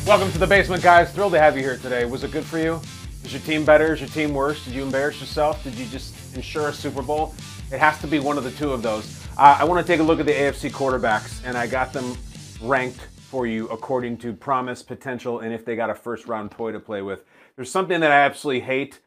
Welcome to the basement, guys. Thrilled to have you here today. Was it good for you? Is your team better? Is your team worse? Did you embarrass yourself? Did you just ensure a Super Bowl? It has to be one of the two of those. I want to take a look at the AFC quarterbacks, and I got them ranked for you according to promise, potential, and if they got a first-round toy to play with. There's something that I absolutely hate.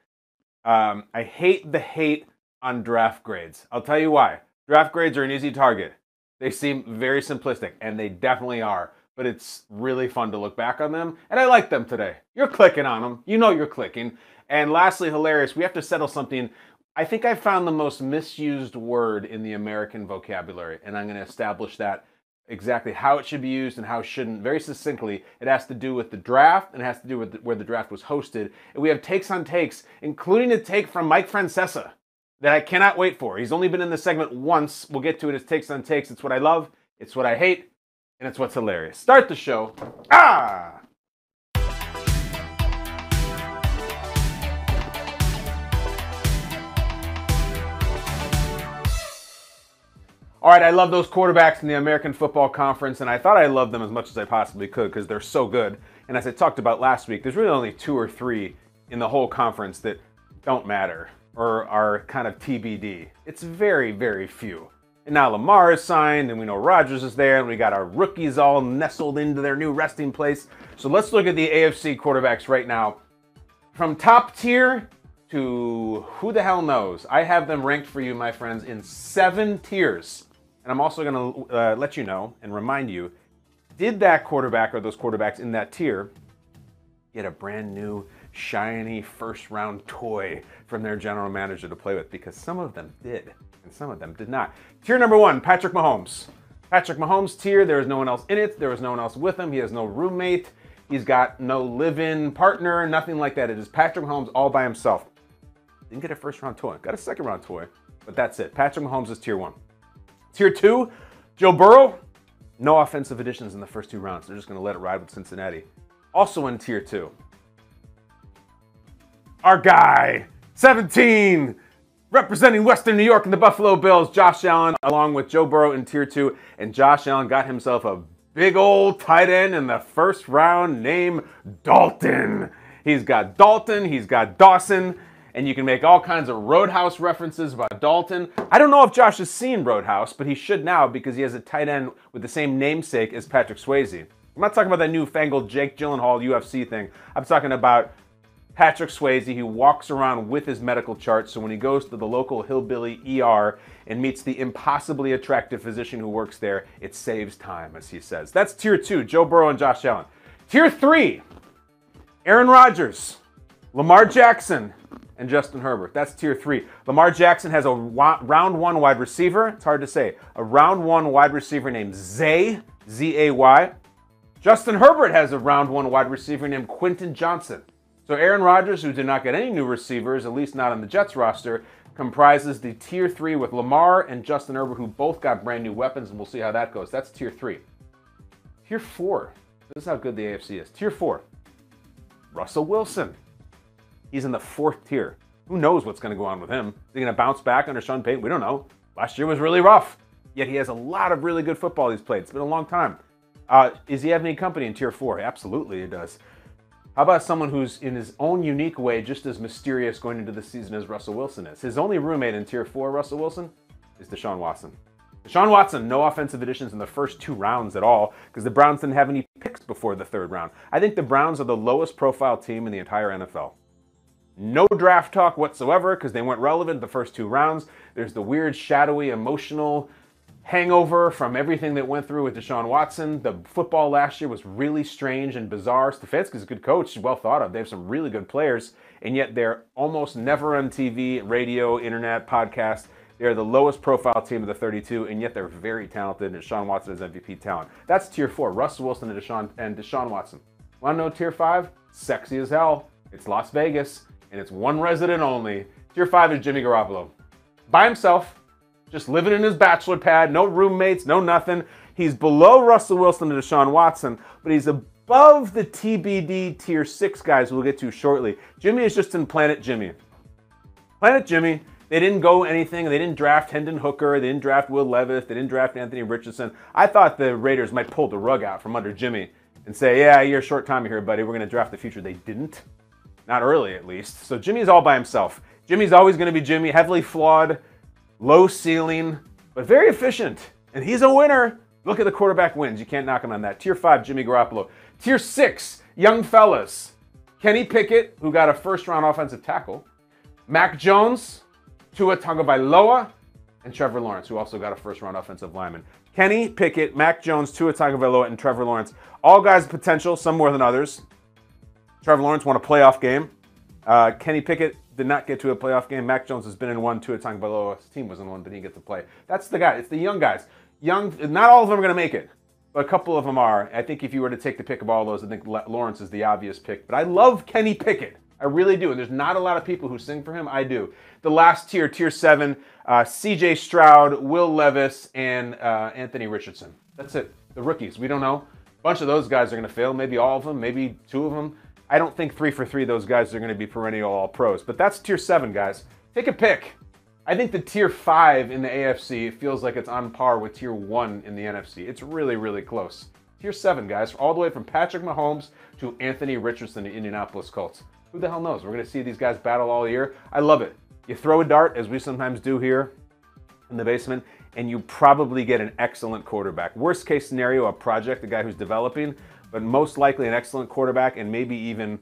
I hate the hate on draft grades. I'll tell you why. Draft grades are an easy target. They seem very simplistic, and they definitely are. But it's really fun to look back on them, and I like them today. You're clicking on them. You know you're clicking. And lastly, hilarious, we have to settle something. I think I found the most misused word in the American vocabulary, and I'm going to establish that exactly how it should be used and how it shouldn't. Very succinctly, it has to do with the draft, and it has to do with where the draft was hosted. And we have takes on takes, including a take from Mike Francesa that I cannot wait for. He's only been in the segment once. We'll get to it as takes on takes. It's what I love. It's what I hate. And it's what's hilarious. Start the show. All right, I love those quarterbacks in the American Football Conference, and I thought I loved them as much as I possibly could because they're so good. And as I talked about last week, there's really only 2 or 3 in the whole conference that don't matter or are kind of TBD. It's very, very few. And now Lamar is signed, and we know Rodgers is there, and we got our rookies all nestled into their new resting place. So let's look at the AFC quarterbacks right now. From top tier to who the hell knows. I have them ranked for you, my friends, in 7 tiers. And I'm also going to let you know and remind you, did that quarterback or those quarterbacks in that tier get a brand new, shiny first-round toy from their general manager to play with? Because some of them did. And some of them did not. Tier number 1, Patrick Mahomes. Patrick Mahomes tier, there is no one else in it. There is no one else with him. He has no roommate. He's got no live-in partner, nothing like that. It is Patrick Mahomes all by himself. Didn't get a first-round toy. Got a second-round toy, but that's it. Patrick Mahomes is tier 1. Tier 2, Joe Burrow. No offensive additions in the first 2 rounds. They're just going to let it ride with Cincinnati. Also in tier 2, our guy, 17, representing Western New York and the Buffalo Bills, Josh Allen, along with Joe Burrow in tier 2. And Josh Allen got himself a big old tight end in the first round named Dalton. He's got Dalton, he's got Dawson, and you can make all kinds of Roadhouse references about Dalton. I don't know if Josh has seen Roadhouse, but he should now because he has a tight end with the same namesake as Patrick Swayze. I'm not talking about that newfangled Jake Gyllenhaal UFC thing. I'm talking about Patrick Swayze, who walks around with his medical chart, so when he goes to the local hillbilly ER and meets the impossibly attractive physician who works there, it saves time, as he says. That's tier 2, Joe Burrow and Josh Allen. Tier 3, Aaron Rodgers, Lamar Jackson, and Justin Herbert. That's tier 3. Lamar Jackson has a round 1 wide receiver. It's hard to say. A round 1 wide receiver named Zay, Z-A-Y. Justin Herbert has a round 1 wide receiver named Quentin Johnson. So Aaron Rodgers, who did not get any new receivers, at least not on the Jets roster, comprises the tier 3 with Lamar and Justin Herbert, who both got brand new weapons, and we'll see how that goes. That's tier 3. Tier 4. This is how good the AFC is. Tier 4. Russell Wilson. He's in the 4th tier. Who knows what's going to go on with him? Is he going to bounce back under Sean Payton? We don't know. Last year was really rough. Yet he has a lot of really good football he's played. It's been a long time. Does he have any company in tier 4? Absolutely he does. How about someone who's in his own unique way just as mysterious going into the season as Russell Wilson is? His only roommate in tier 4, Russell Wilson, is Deshaun Watson. Deshaun Watson, no offensive additions in the first 2 rounds at all because the Browns didn't have any picks before the 3rd round. I think the Browns are the lowest profile team in the entire NFL. No draft talk whatsoever because they weren't relevant the first 2 rounds. There's the weird, shadowy, emotional hangover from everything that went through with Deshaun Watson. The football last year was really strange and bizarre. Stefanski's a good coach, well thought of. They have some really good players, and yet they're almost never on TV, radio, internet, podcast. They're the lowest profile team of the 32, and yet they're very talented, and Deshaun Watson is MVP talent. That's tier 4, Russell Wilson and Deshaun Watson. Want to know tier 5? Sexy as hell. It's Las Vegas, and it's one resident only. Tier 5 is Jimmy Garoppolo. By himself, just living in his bachelor pad, no roommates, no nothing. He's below Russell Wilson and Deshaun Watson, but he's above the TBD tier 6 guys we'll get to shortly. Jimmy is just in Planet Jimmy. Planet Jimmy, they didn't go anything. They didn't draft Hendon Hooker. They didn't draft Will Levis. They didn't draft Anthony Richardson. I thought the Raiders might pull the rug out from under Jimmy and say, yeah, you're a short time here, buddy. We're going to draft the future. They didn't. Not early, at least. So Jimmy's all by himself. Jimmy's always going to be Jimmy, heavily flawed, low ceiling, but very efficient. And he's a winner. Look at the quarterback wins. You can't knock him on that. Tier 5, Jimmy Garoppolo. Tier 6, young fellas. Kenny Pickett, who got a first-round offensive tackle. Mac Jones, Tua Tagovailoa, and Trevor Lawrence, who also got a first-round offensive lineman. Kenny Pickett, Mac Jones, Tua Tagovailoa, and Trevor Lawrence. All guys with potential, some more than others. Trevor Lawrence won a playoff game. Kenny Pickett did not get to a playoff game. Mac Jones has been in one. Tua Tagovailoa's team was in one, but he didn't get to play. That's the guy. It's the young guys. Young. Not all of them are going to make it, but a couple of them are. I think if you were to take the pick of all those, I think Lawrence is the obvious pick. But I love Kenny Pickett. I really do. And there's not a lot of people who sing for him. I do. The last tier, tier 7, C.J. Stroud, Will Levis, and Anthony Richardson. That's it. The rookies. We don't know. A bunch of those guys are going to fail. Maybe all of them. Maybe 2 of them. I don't think 3 for 3 those guys are going to be perennial all-pros. But that's tier 7, guys. Take a pick. I think the tier 5 in the AFC feels like it's on par with tier 1 in the NFC. It's really, really close. Tier 7, guys. All the way from Patrick Mahomes to Anthony Richardson, the Indianapolis Colts. Who the hell knows? We're going to see these guys battle all year. I love it. You throw a dart, as we sometimes do here in the basement, and you probably get an excellent quarterback. Worst case scenario, a project, a guy who's developing, but most likely an excellent quarterback and maybe even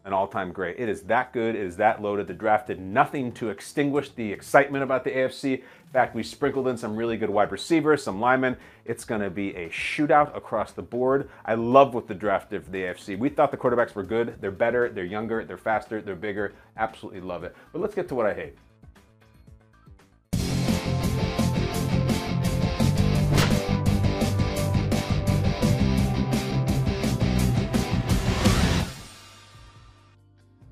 an all-time great. It is that good. It is that loaded. The draft did nothing to extinguish the excitement about the AFC. In fact, we sprinkled in some really good wide receivers, some linemen. It's going to be a shootout across the board. I love what the draft did for the AFC. We thought the quarterbacks were good. They're better. They're younger. They're faster. They're bigger. Absolutely love it. But let's get to what I hate.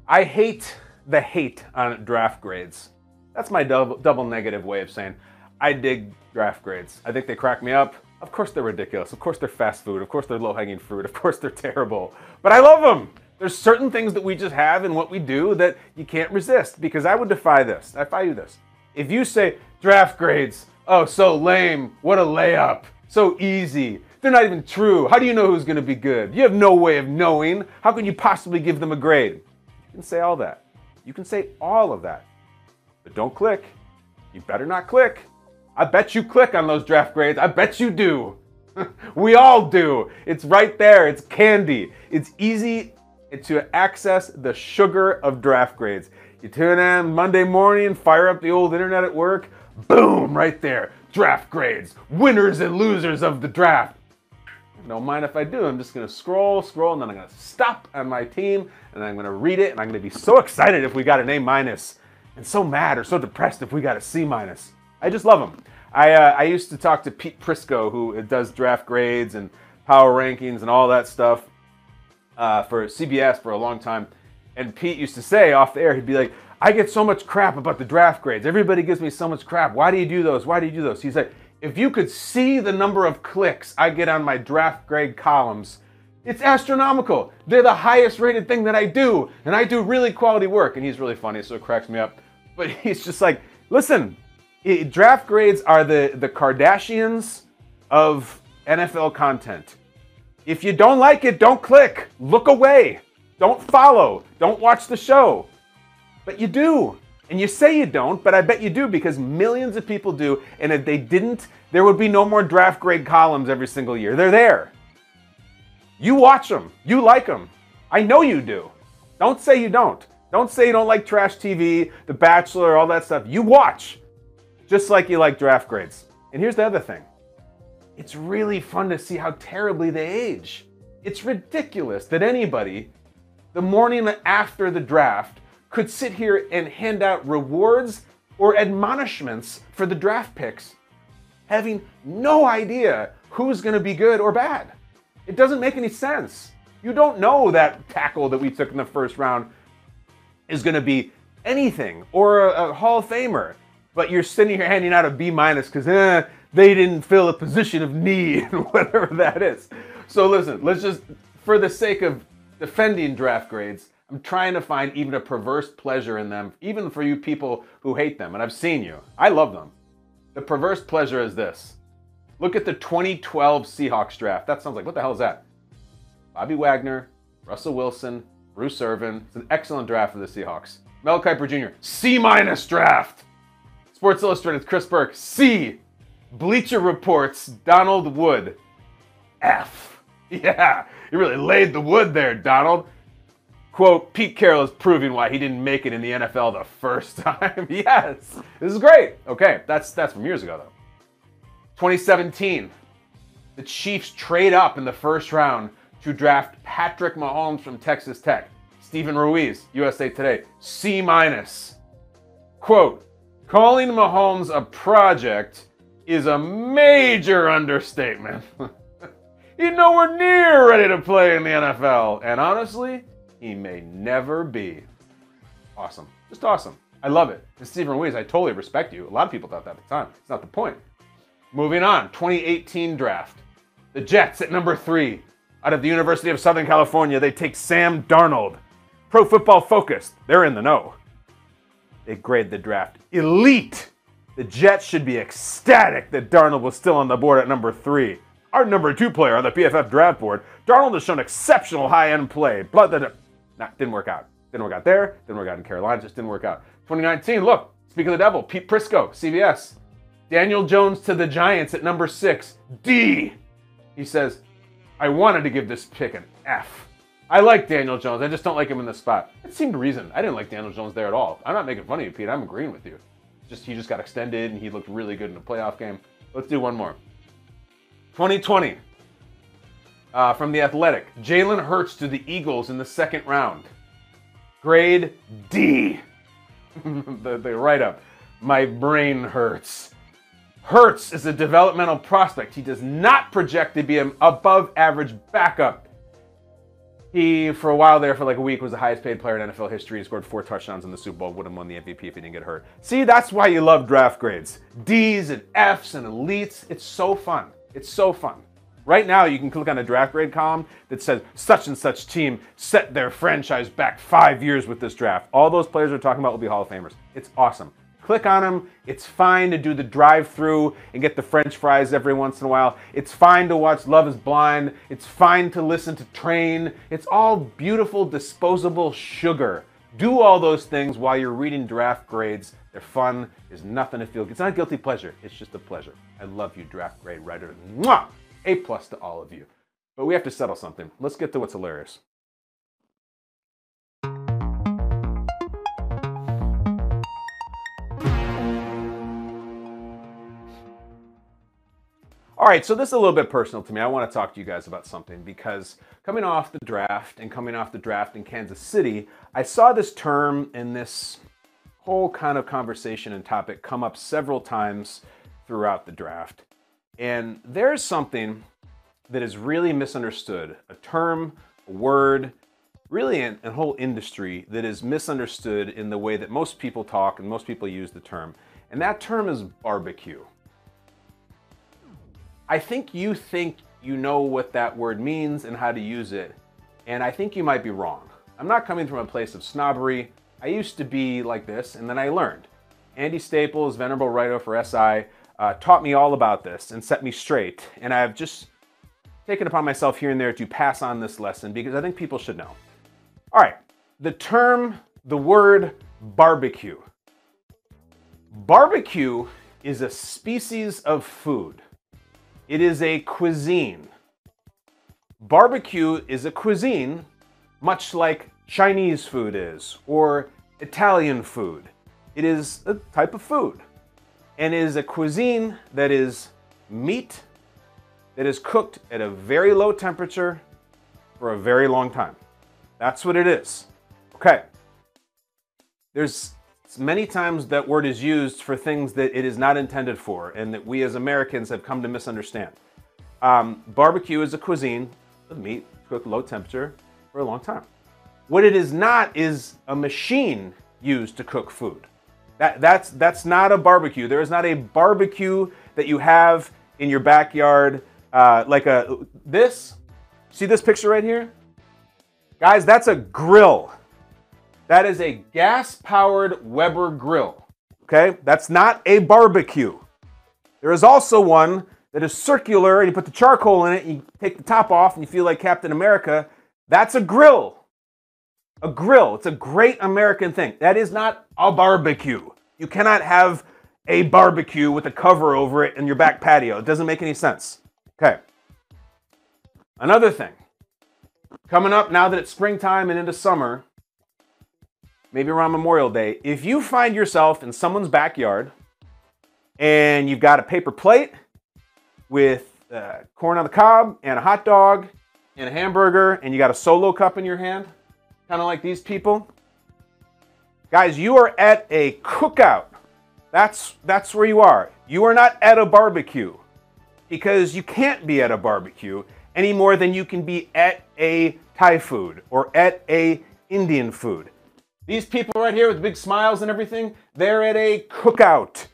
I hate the hate on draft grades. That's my double negative way of saying I dig draft grades. I think they crack me up. Of course they're ridiculous. Of course they're fast food. Of course they're low-hanging fruit. Of course they're terrible. But I love them. There's certain things that we just have in what we do that you can't resist, because I would defy this. I defy you this. If you say draft grades, oh, so lame, what a layup, so easy, they're not even true. How do you know who's going to be good? You have no way of knowing. How can you possibly give them a grade? You can say all that. You can say all of that. But don't click. You better not click. I bet you click on those draft grades. I bet you do. We all do. It's right there. It's candy. It's easy to access the sugar of draft grades. You tune in Monday morning, fire up the old internet at work. Boom, right there. Draft grades. Winners and losers of the draft. Don't mind if I do. I'm just going to scroll, and then I'm going to stop on my team, and I'm going to read it, and I'm going to be so excited if we got an A-, and so mad or so depressed if we got a C-. I just love them. I used to talk to Pete Prisco, who does draft grades and power rankings and all that stuff for CBS for a long time, and Pete used to say off the air, he'd be like, I get so much crap about the draft grades. Everybody gives me so much crap. Why do you do those? Why do you do those? He's like, if you could see the number of clicks I get on my draft grade columns, it's astronomical. They're the highest rated thing that I do, and I do really quality work. And he's really funny, so it cracks me up. But he's just like, listen, draft grades are the Kardashians of NFL content. If you don't like it, don't click. Look away. Don't follow. Don't watch the show. But you do. And you say you don't, but I bet you do, because millions of people do. And if they didn't, there would be no more draft grade columns every single year. They're there. You watch them. You like them. I know you do. Don't say you don't. Don't say you don't like trash TV, The Bachelor, all that stuff. You watch. Just like you like draft grades. And here's the other thing. It's really fun to see how terribly they age. It's ridiculous that anybody, the morning after the draft, could sit here and hand out rewards or admonishments for the draft picks, having no idea who's going to be good or bad. It doesn't make any sense. You don't know that tackle that we took in the first round is going to be anything or a Hall of Famer, but you're sitting here handing out a B- because they didn't fill a position of need, whatever that is. So listen, let's just, for the sake of defending draft grades, I'm trying to find even a perverse pleasure in them, even for you people who hate them. And I've seen you. I love them. The perverse pleasure is this. Look at the 2012 Seahawks draft. That sounds like, what the hell is that? Bobby Wagner, Russell Wilson, Bruce Irvin. It's an excellent draft for the Seahawks. Mel Kiper Jr., C- draft. Sports Illustrated's Chris Burke, C. Bleacher Report's Donald Wood, F. Yeah, you really laid the wood there, Donald. Quote, Pete Carroll is proving why he didn't make it in the NFL the first time. Yes, this is great. Okay, that's from years ago, though. 2017, the Chiefs trade up in the first round to draft Patrick Mahomes from Texas Tech. Stephen Ruiz, USA Today, C-. Quote, calling Mahomes a project is a major understatement. He's nowhere near ready to play in the NFL. And honestly, he may never be. Awesome. Just awesome. I love it. And Stephen Ruiz, I totally respect you. A lot of people thought that at the time. It's not the point. Moving on, 2018 draft. The Jets at number 3. Out of the University of Southern California, they take Sam Darnold. Pro Football Focus, they're in the know. They grade the draft elite. The Jets should be ecstatic that Darnold was still on the board at number 3. Our number 2 player on the PFF draft board, Darnold has shown exceptional high-end play. Didn't work out. Didn't work out there. Didn't work out in Carolina. Just didn't work out. 2019, look, speaking of the devil, Pete Prisco, CBS. Daniel Jones to the Giants at number 6, D. He says, I wanted to give this pick an F. I like Daniel Jones. I just don't like him in the spot. It seemed reasoned. I didn't like Daniel Jones there at all. I'm not making fun of you, Pete. I'm agreeing with you. He just got extended, and he looked really good in a playoff game. Let's do one more. 2020. From The Athletic. Jalen Hurts to the Eagles in the second round. Grade D. the write-up. My brain hurts. Hurts is a developmental prospect. He does not project to be an above-average backup. He, for a while there, for like a week, was the highest paid player in NFL history. He scored 4 touchdowns in the Super Bowl. Would have won the MVP if he didn't get hurt. See, that's why you love draft grades. D's and F's and elites. It's so fun. It's so fun. Right now, you can click on a draft grade column that says, such and such team set their franchise back 5 years with this draft. All those players we're talking about will be Hall of Famers. It's awesome. Click on them. It's fine to do the drive-through and get the French fries every once in a while. It's fine to watch Love is Blind. It's fine to listen to Train. It's all beautiful, disposable sugar. Do all those things while you're reading draft grades. They're fun. There's nothing to feel. It's not a guilty pleasure. It's just a pleasure. I love you, draft grade writer. Mwah! A+ to all of you. But we have to settle something. Let's get to what's hilarious. All right, so this is a little bit personal to me. I want to talk to you guys about something because coming off the draft in Kansas City, I saw this term and this whole kind of conversation and topic come up several times throughout the draft. And there's something that is really misunderstood, a term, a word, really a whole industry that is misunderstood in the way that most people talk and most people use the term. And that term is barbecue. I think you know what that word means and how to use it, and I think you might be wrong. I'm not coming from a place of snobbery. I used to be like this, and then I learned. Andy Staples, venerable writer for SI, taught me all about this and set me straight, and I've just taken upon myself here and there to pass on this lesson because I think people should know. All right, the word barbecue. Barbecue is a species of food. It is a cuisine. Barbecue is a cuisine much like Chinese food is, or Italian food. It is a type of food. And it is a cuisine that is meat that is cooked at a very low temperature for a very long time. That's what it is. Okay. There's many times that word is used for things that it is not intended for and that we as Americans have come to misunderstand. Barbecue is a cuisine of meat cooked at low temperature for a long time. What it is not is a machine used to cook food. That's not a barbecue. There is not a barbecue that you have in your backyard like this. See this picture right here? Guys, that's a grill. That is a gas-powered Weber grill, okay? That's not a barbecue. There is also one that is circular, and you put the charcoal in it, and you take the top off, and you feel like Captain America. That's a grill. A grill. It's a great American thing. That is not a barbecue. You cannot have a barbecue with a cover over it in your back patio. It doesn't make any sense. Okay. Another thing. Coming up now that it's springtime and into summer, maybe around Memorial Day, if you find yourself in someone's backyard and you've got a paper plate with corn on the cob and a hot dog and a hamburger and you got a Solo cup in your hand, kind of like these people, guys, you are at a cookout. That's where you are. You are not at a barbecue, because you can't be at a barbecue any more than you can be at a Thai food or at a Indian food. These people right here with big smiles and everything, they're at a cookout.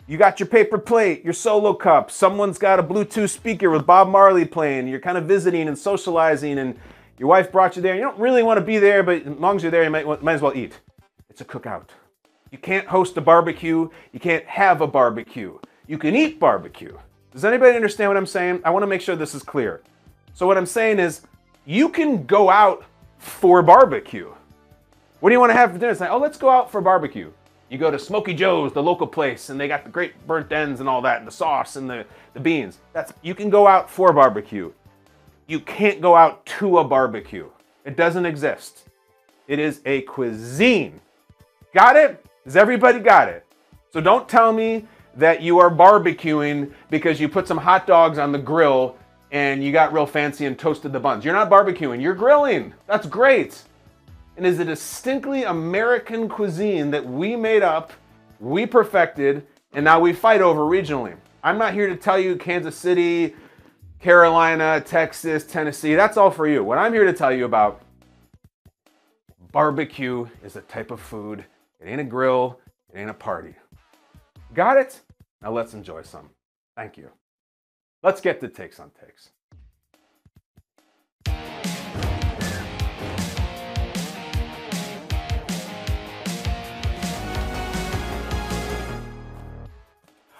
You got your paper plate, your Solo cup, someone's got a Bluetooth speaker with Bob Marley playing, you're kind of visiting and socializing, and your wife brought you there. You don't really want to be there, but as long as you're there, you might as well eat. It's a cookout. You can't host a barbecue. You can't have a barbecue. You can eat barbecue. Does anybody understand what I'm saying? I want to make sure this is clear. So what I'm saying is, you can go out for barbecue. What do you want to have for dinner? It's like, oh, let's go out for barbecue. You go to Smokey Joe's, the local place, and they got the great burnt ends and all that, and the sauce and the beans. You can go out for barbecue. You can't go out to a barbecue. It doesn't exist. It is a cuisine. Got it? Has everybody got it? So don't tell me that you are barbecuing because you put some hot dogs on the grill and you got real fancy and toasted the buns. You're not barbecuing, you're grilling. That's great. And is a distinctly American cuisine that we made up, we perfected, and now we fight over regionally. I'm not here to tell you Kansas City, Carolina, Texas, Tennessee. That's all for you. What I'm here to tell you about, barbecue is a type of food. It ain't a grill. It ain't a party. Got it? Now let's enjoy some. Thank you. Let's get to Takes on Takes.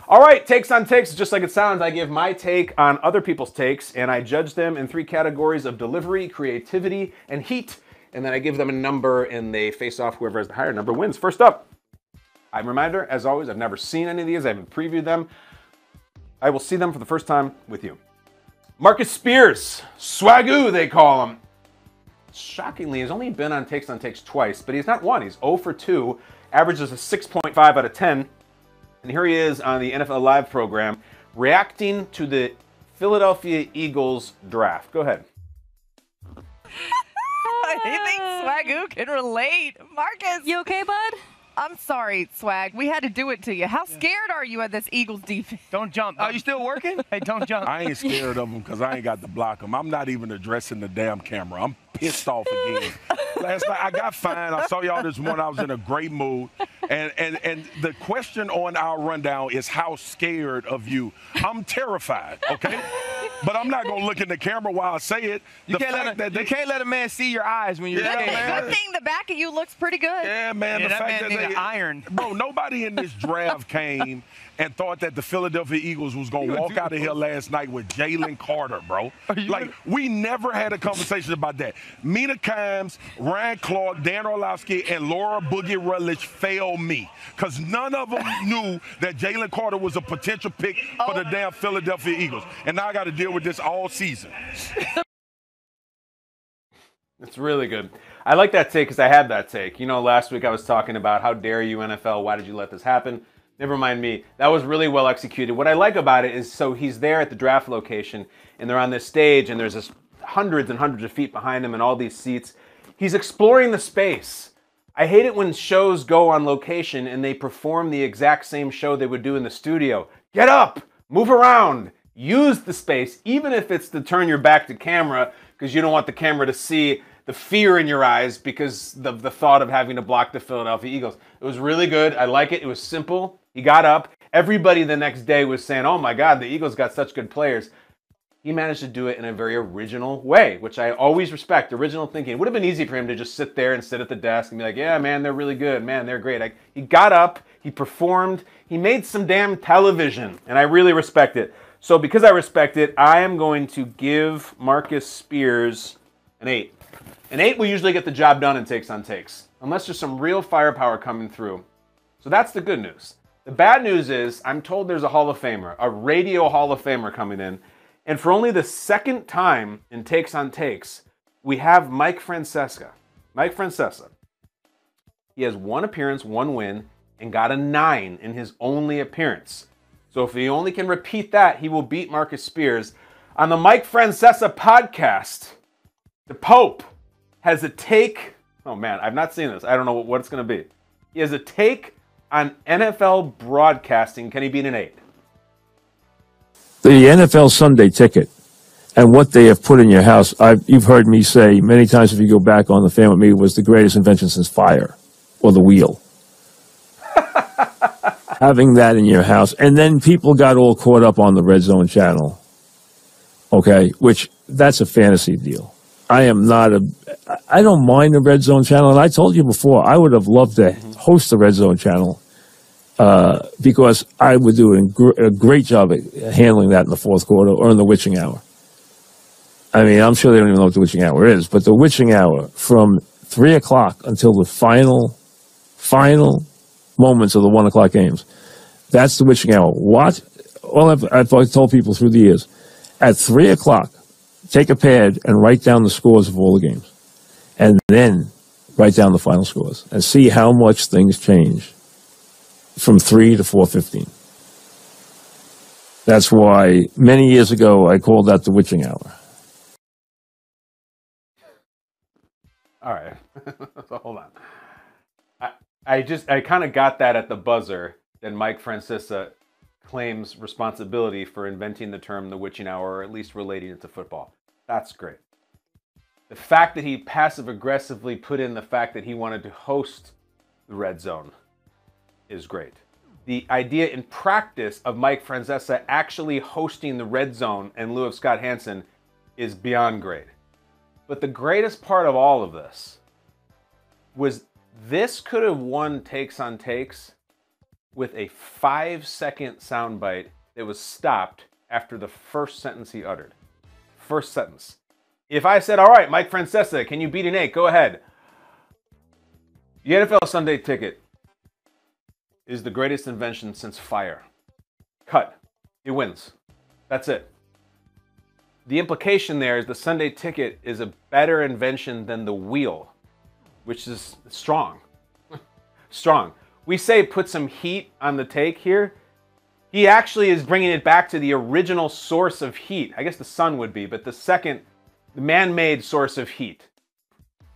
All right, Takes on Takes, just like it sounds. I give my take on other people's takes, and I judge them in 3 categories of delivery, creativity, and heat. And then I give them a number, and they face off. Whoever has the higher number wins. First up, a reminder, as always, I've never seen any of these. I haven't previewed them. I will see them for the first time with you. Marcus Spears, Swagoo, they call him. Shockingly, he's only been on Takes twice, but he's not won. He's 0 for 2, averages a 6.5 out of 10. And here he is on the NFL Live program, reacting to the Philadelphia Eagles draft. Go ahead. I think Swagoo can relate. Marcus. You okay, bud? I'm sorry, Swag. We had to do it to you. How scared are you of this Eagles defense? Don't jump. Are you still working? Hey, don't jump. I ain't scared of them because I ain't got to block them. I'm not even addressing the damn camera. I'm pissed off again. Last night, I got fined. I saw y'all this morning. I was in a great mood. And the question on our rundown is how scared of you. I'm terrified, okay? But I'm not going to look in the camera while I say it. You can't let a man see your eyes when you're scared. Good thing the back of you looks pretty good. Yeah, man. Yeah, the fact that they iron. Bro, nobody in this draft came and thought that the Philadelphia Eagles was going to walk out of here last night with Jalen Carter, bro. Like, we never had a conversation about that. Mina Kimes, Ryan Clark, Dan Orlovsky, and Laura Boogie Rutledge failed me because none of them knew that Jalen Carter was a potential pick for the damn Philadelphia Eagles. And now I got to deal with this all season. It's really good. I like that take because I had that take. You know, last week I was talking about how dare you, NFL, why did you let this happen? Never mind me. That was really well executed. What I like about it is, so he's there at the draft location, and they're on this stage, and there's this hundreds and hundreds of feet behind him and all these seats. He's exploring the space. I hate it when shows go on location and they perform the exact same show they would do in the studio. Get up, move around, use the space, even if it's to turn your back to camera because you don't want the camera to see the fear in your eyes because of the thought of having to block the Philadelphia Eagles. It was really good. I like it. It was simple. He got up. Everybody the next day was saying, oh my God, the Eagles got such good players. He managed to do it in a very original way, which I always respect, original thinking. It would have been easy for him to just sit there and sit at the desk and be like, yeah, man, they're really good. Man, they're great. He got up. He performed. He made some damn television, and I really respect it. So because I respect it, I am going to give Marcus Spears an 8. An 8 will usually get the job done in takes on takes, unless there's some real firepower coming through. So that's the good news. The bad news is I'm told there's a Hall of Famer, a radio Hall of Famer coming in. And for only the second time in takes on takes, we have Mike Francesa. Mike Francesa. He has 1 appearance, 1 win, and got a 9 in his only appearance. So if he only can repeat that, he will beat Marcus Spears. On the Mike Francesa podcast, the Pope has a take. Oh man, I've not seen this. I don't know what it's going to be. He has a take on NFL broadcasting. Can he beat an 8? The NFL Sunday Ticket and what they have put in your house, you've heard me say many times, if you go back on the fan with me, was the greatest invention since fire or the wheel. Having that in your house. And then people got all caught up on the Red Zone channel. Okay, which that's a fantasy deal. I don't mind the Red Zone channel. And I told you before, I would have loved to host the Red Zone channel because I would do a great job at handling that in the fourth quarter or in the witching hour. I mean, I'm sure they don't even know what the witching hour is, but the witching hour from 3 o'clock until the final moments of the 1 o'clock games, that's the witching hour. What? Well, I've told people through the years, at 3 o'clock, take a pad and write down the scores of all the games. And then write down the final scores and see how much things change from 3 to 4:15. That's why many years ago I called that the witching hour. All right. So hold on. I kind of got that at the buzzer that Mike Francesa claims responsibility for inventing the term the witching hour, or at least relating it to football. That's great. The fact that he passive-aggressively put in the fact that he wanted to host the Red Zone is great. The idea in practice of Mike Francesa actually hosting the Red Zone in lieu of Scott Hansen is beyond great. But the greatest part of all of this was this could have won takes on takes with a 5-second soundbite that was stopped after the first sentence he uttered. First sentence. If I said, all right, Mike Francesa, can you beat an 8? Go ahead. The NFL Sunday Ticket is the greatest invention since fire. Cut. It wins. That's it. The implication there is the Sunday Ticket is a better invention than the wheel, which is strong. Strong. We say put some heat on the take here. He actually is bringing it back to the original source of heat. I guess the sun would be, but the man-made source of heat.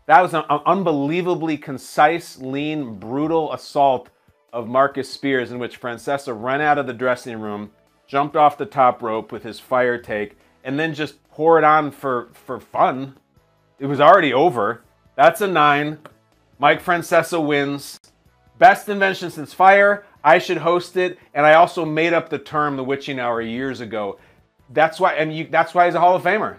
That was an unbelievably concise, lean, brutal assault of Marcus Spears in which Francesa ran out of the dressing room, jumped off the top rope with his fire take, and then just poured on for fun. It was already over. That's a 9. Mike Francesa wins. Best invention since fire. I should host it. And I also made up the term the witching hour years ago. That's why he's a Hall of Famer.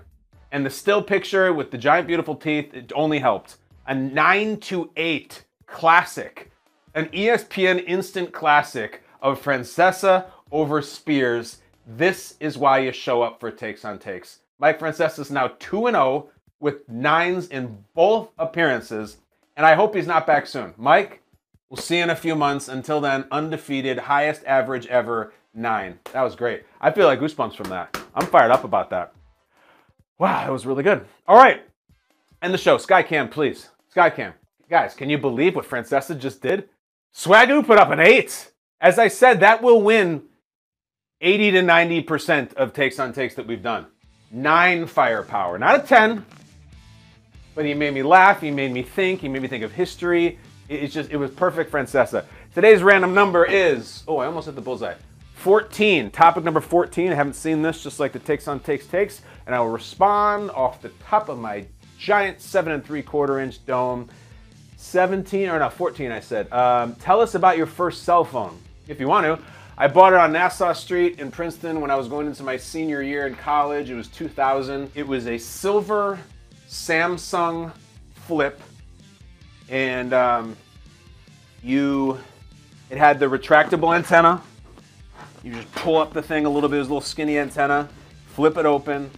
And the still picture with the giant beautiful teeth, it only helped. A 9-8 classic. An ESPN instant classic of Francesa over Spears. This is why you show up for Takes on Takes. Mike Francesa is now 2-0 with 9s in both appearances. And I hope he's not back soon. Mike, we'll see you in a few months. Until then, undefeated, highest average ever, 9. That was great. I feel like goosebumps from that. I'm fired up about that. Wow, that was really good. All right. End the show. Skycam, please. Skycam. Guys, can you believe what Francesa just did? Swagoo put up an 8. As I said, that will win 80 to 90% of takes on takes that we've done. 9 firepower. Not a 10. But he made me laugh. He made me think. He made me think of history. It was perfect, Francesa. Today's random number is, I almost hit the bullseye. 14. Topic number 14. I haven't seen this, just like the takes on takes. And I will respond off the top of my giant 7 3/4 inch dome. 14 I said. Tell us about your first cell phone, if you want to. I bought it on Nassau Street in Princeton when I was going into my senior year in college. It was 2000. It was a silver Samsung Flip. And it had the retractable antenna. You just pull up the thing a little bit, it was a little skinny antenna, flip it open,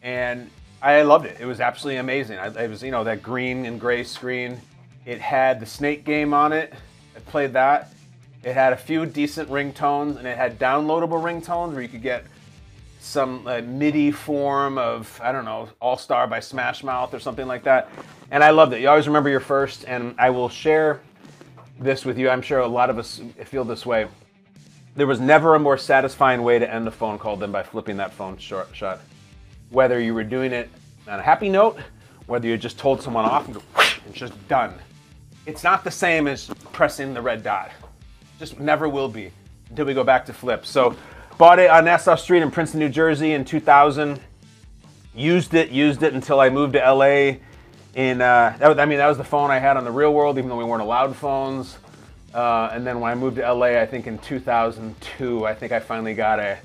and I loved it. It was absolutely amazing. It was, you know, that green and gray screen. It had the Snake game on it. I played that. It had a few decent ringtones, and it had downloadable ringtones where you could get some MIDI form of, I don't know, All Star by Smash Mouth or something like that. And I loved it. You always remember your first, and I will share this with you. I'm sure a lot of us feel this way. There was never a more satisfying way to end a phone call than by flipping that phone shut. Whether you were doing it on a happy note, whether you just told someone off and go, it's just done. It's not the same as pressing the red dot. Just never will be until we go back to flip. So bought it on Nassau Street in Princeton, New Jersey in 2000. Used it until I moved to LA. That was the phone I had on the Real World, even though we weren't allowed phones. And then when I moved to LA, I think in 2002, I think I finally got a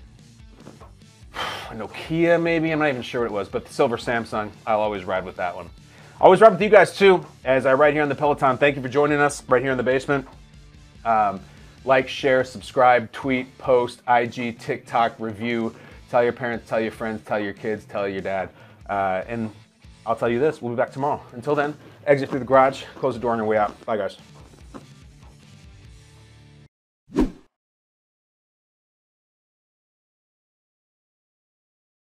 Nokia maybe, I'm not even sure what it was, but the silver Samsung, I'll always ride with that one. Always ride with you guys too, as I ride here on the Peloton. Thank you for joining us right here in the basement. Like, share, subscribe, tweet, post, IG, TikTok, review. Tell your parents, tell your friends, tell your kids, tell your dad. And I'll tell you this, we'll be back tomorrow. Until then, exit through the garage, close the door on your way out. Bye guys.